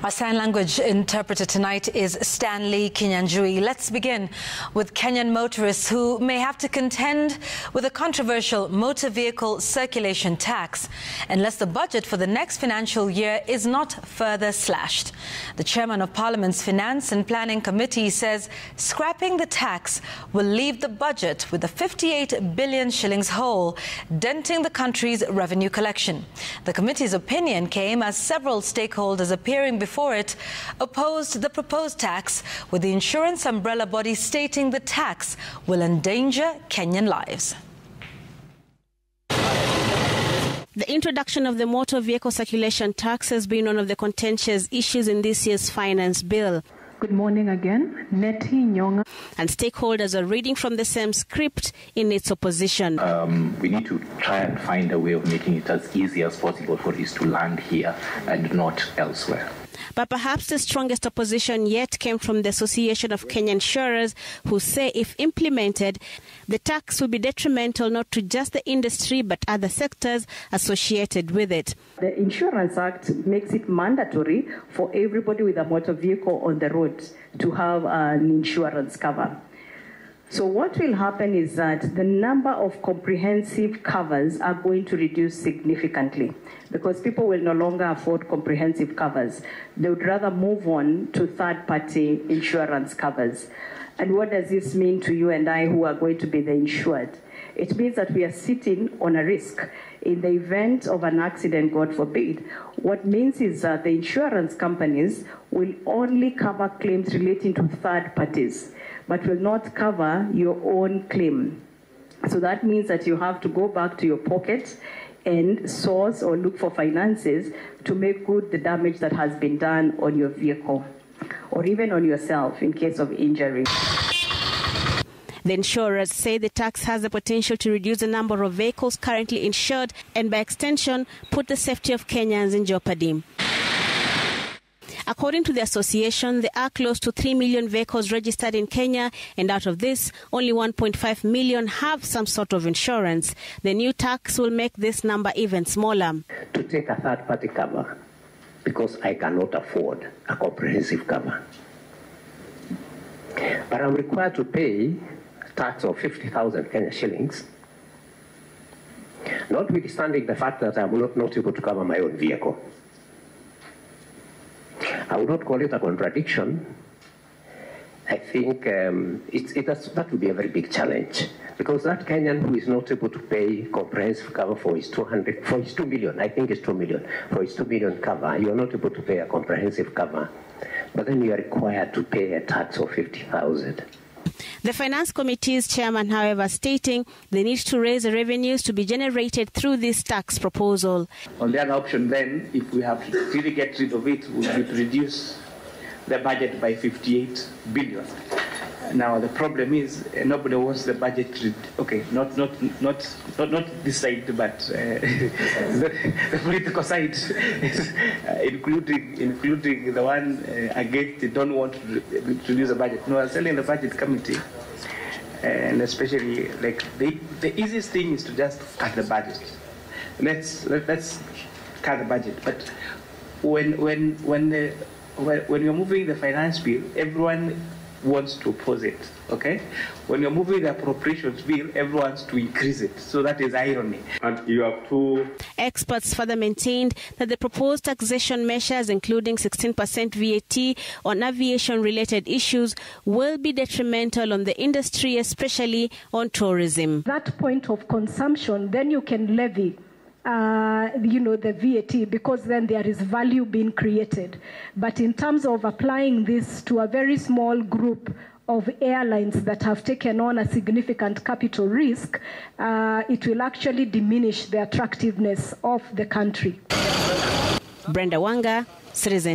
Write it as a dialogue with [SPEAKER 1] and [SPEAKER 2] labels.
[SPEAKER 1] Our sign language interpreter tonight is Stanley Kinyanjui. Let's begin with Kenyan motorists who may have to contend with a controversial motor vehicle circulation tax unless the budget for the next financial year is not further slashed. The chairman of Parliament's Finance and Planning Committee says scrapping the tax will leave the budget with a 58 billion shillings hole, denting the country's revenue collection. The committee's opinion came as several stakeholders appearing before it opposed the proposed tax, with the insurance umbrella body stating the tax will endanger Kenyan lives.
[SPEAKER 2] The introduction of the motor vehicle circulation tax has been one of the contentious issues in this year's finance bill.
[SPEAKER 3] Good morning again. Neti Nyonga.
[SPEAKER 2] And stakeholders are reading from the same script in its opposition.
[SPEAKER 4] We need to try and find a way of making it as easy as possible for this to land here and not elsewhere.
[SPEAKER 2] But perhaps the strongest opposition yet came from the Association of Kenyan Insurers, who say if implemented, the tax will be detrimental not to just the industry but other sectors associated with it.
[SPEAKER 5] The Insurance Act makes it mandatory for everybody with a motor vehicle on the road to have an insurance cover. So what will happen is that the number of comprehensive covers are going to reduce significantly because people will no longer afford comprehensive covers. They would rather move on to third-party insurance covers. And what does this mean to you and I who are going to be the insured? It means that we are sitting on a risk in the event of an accident, God forbid. What means is that the insurance companies will only cover claims relating to third parties, but will not cover your own claim. So that means that you have to go back to your pocket and source or look for finances to make good the damage that has been done on your vehicle or even on yourself in case of injury.
[SPEAKER 2] The insurers say the tax has the potential to reduce the number of vehicles currently insured and by extension put the safety of Kenyans in jeopardy. According to the association, there are close to 3 million vehicles registered in Kenya, and out of this, only 1.5 million have some sort of insurance. The new tax will make this number even smaller.
[SPEAKER 6] To take a third-party cover, because I cannot afford a comprehensive cover. But I'm required to pay a tax of 50,000 Kenya shillings, notwithstanding the fact that I'm not able to cover my own vehicle. I would not call it a contradiction. I think that would be a very big challenge, because that Kenyan who is not able to pay comprehensive cover for his 2 million, I think it's 2 million, for his 2 million cover, you are not able to pay a comprehensive cover, but then you are required to pay a tax of 50,000.
[SPEAKER 2] The Finance Committee's chairman, however, stating they need to raise the revenues to be generated through this tax proposal.
[SPEAKER 7] On the other option then, if we have to really get rid of it, would be to reduce the budget by 58 billion. Now the problem is nobody wants the budget to, okay, not this side, but the political side, including the one against it, don't want to reduce the budget. No, I was telling the budget committee, and especially like the easiest thing is to just cut the budget. Let's cut the budget. But when you're moving the finance bill, everyone wants to oppose it, okay? When you're moving the appropriations bill, everyone wants to increase it. So that is irony.
[SPEAKER 8] And you have to...
[SPEAKER 2] Experts further maintained that the proposed taxation measures, including 16% VAT on aviation-related issues, will be detrimental on the industry, especially on tourism.
[SPEAKER 3] That point of consumption, then you can levy the VAT, because then there is value being created. But in terms of applying this to a very small group of airlines that have taken on a significant capital risk, it will actually diminish the attractiveness of the country.
[SPEAKER 2] Brenda Wanga, Citizen.